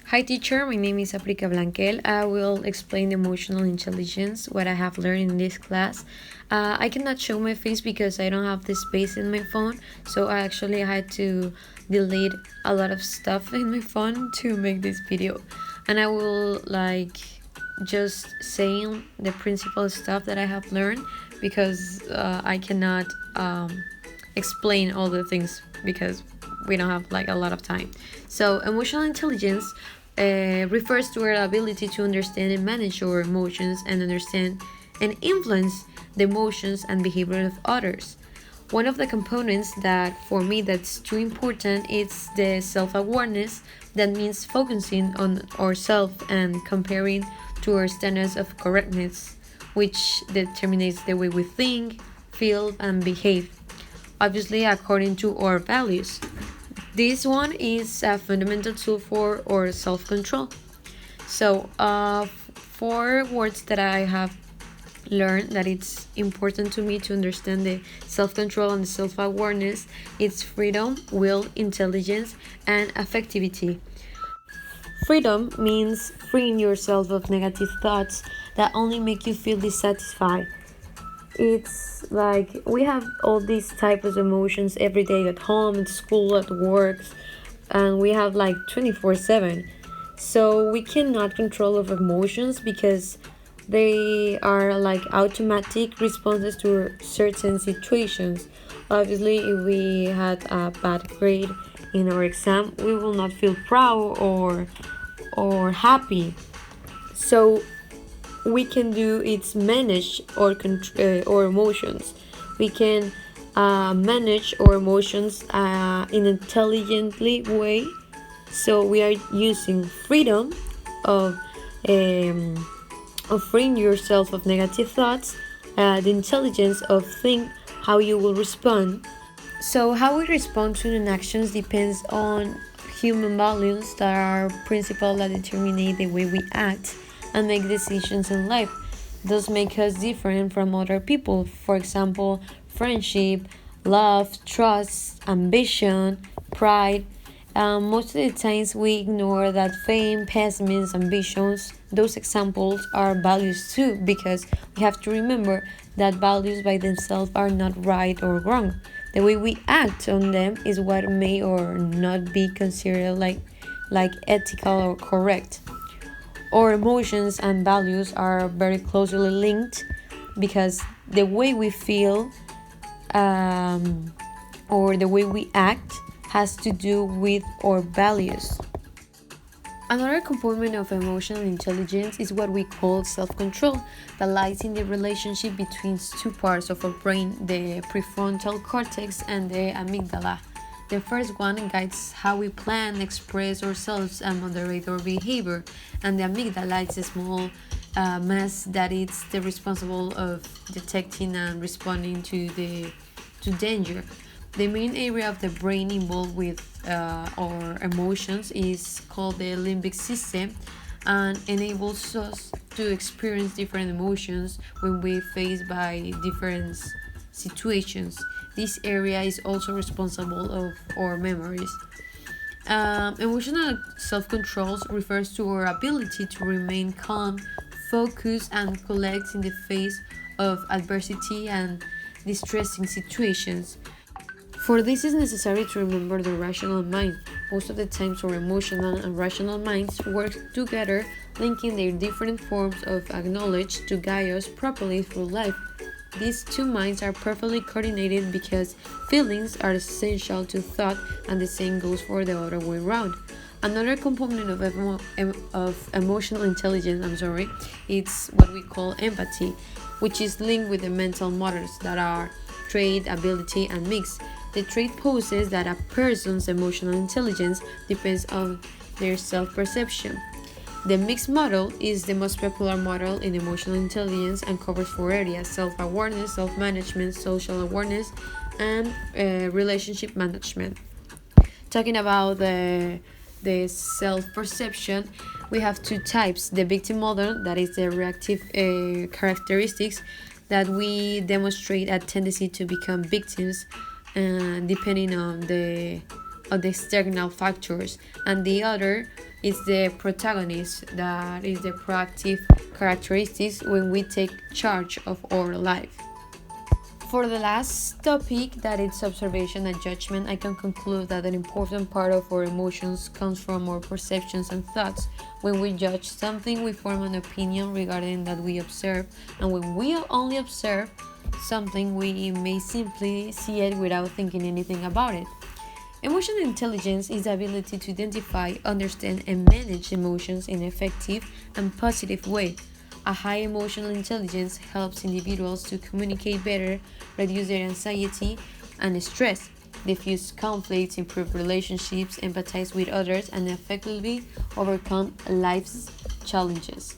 Hi teacher, my name is África Blanquel. I will explain emotional intelligence, what I have learned in this class. I cannot show my face because I don't have the space in my phone, so I actually had to delete a lot of stuff in my phone to make this video. And I will just saying the principal stuff that I have learned because I cannot explain all the things because we don't have a lot of time. So emotional intelligence refers to our ability to understand and manage our emotions and understand and influence the emotions and behavior of others. One of the components that for me that's too important is the self-awareness. That means focusing on ourselves and comparing to our standards of correctness, which determines the way we think, feel, and behave, obviously according to our values. This one is a fundamental tool for our self-control. So, four words that I have learned that it's important to me to understand the self-control and the self-awareness. It's freedom, will, intelligence, and affectivity. Freedom means freeing yourself of negative thoughts that only make you feel dissatisfied. It's like we have all these types of emotions every day at home, at school, at work, and we have 24/7. So we cannot control of emotions because they are automatic responses to certain situations. Obviously, if we had a bad grade in our exam, we will not feel proud or happy. So we can do is manage our emotions. We can manage our emotions in an intelligently way. So we are using freedom of um, freeing yourself of negative thoughts, the intelligence of think how you will respond. So how we respond to an actions depends on human values that are principles that determine the way we act and make decisions in life. Those make us different from other people. For example, friendship, love, trust, ambition, pride. Most of the times we ignore that fame, pessimism, ambitions, those examples are values too, because we have to remember that values by themselves are not right or wrong. The way we act on them is what may or not be considered like ethical or correct. Our emotions and values are very closely linked because the way we feel or the way we act has to do with our values. Another component of emotional intelligence is what we call self-control, that lies in the relationship between two parts of our brain, the prefrontal cortex and the amygdala. The first one guides how we plan, express ourselves, and moderate our behavior, and the amygdala is a small mass that is the responsible of detecting and responding to danger. The main area of the brain involved with our emotions is called the limbic system and enables us to experience different emotions when we faced by different situations. This area is also responsible of our memories. Emotional self-control refers to our ability to remain calm, focused, and collect in the face of adversity and distressing situations. For this, is necessary to remember the rational mind. Most of the times, our emotional and rational minds work together, linking their different forms of knowledge to guide us properly through life. These two minds are perfectly coordinated because feelings are essential to thought, and the same goes for the other way around. Another component of emotional intelligence, it's what we call empathy, which is linked with the mental models that are trait, ability, and mix. The trait poses that a person's emotional intelligence depends on their self-perception. The mixed model is the most popular model in emotional intelligence and covers four areas: self-awareness, self-management, social awareness, and relationship management. Talking about the self-perception, we have two types: the victim model, that is the reactive characteristics that we demonstrate a tendency to become victims depending on the external factors, and the other is the protagonist, that is the proactive characteristics when we take charge of our life. For the last topic, that is observation and judgment, I can conclude that an important part of our emotions comes from our perceptions and thoughts. When we judge something, we form an opinion regarding that we observe, and when we only observe something, we may simply see it without thinking anything about it. Emotional intelligence is the ability to identify, understand, and manage emotions in an effective and positive way. A high emotional intelligence helps individuals to communicate better, reduce their anxiety and stress, diffuse conflicts, improve relationships, empathize with others, and effectively overcome life's challenges.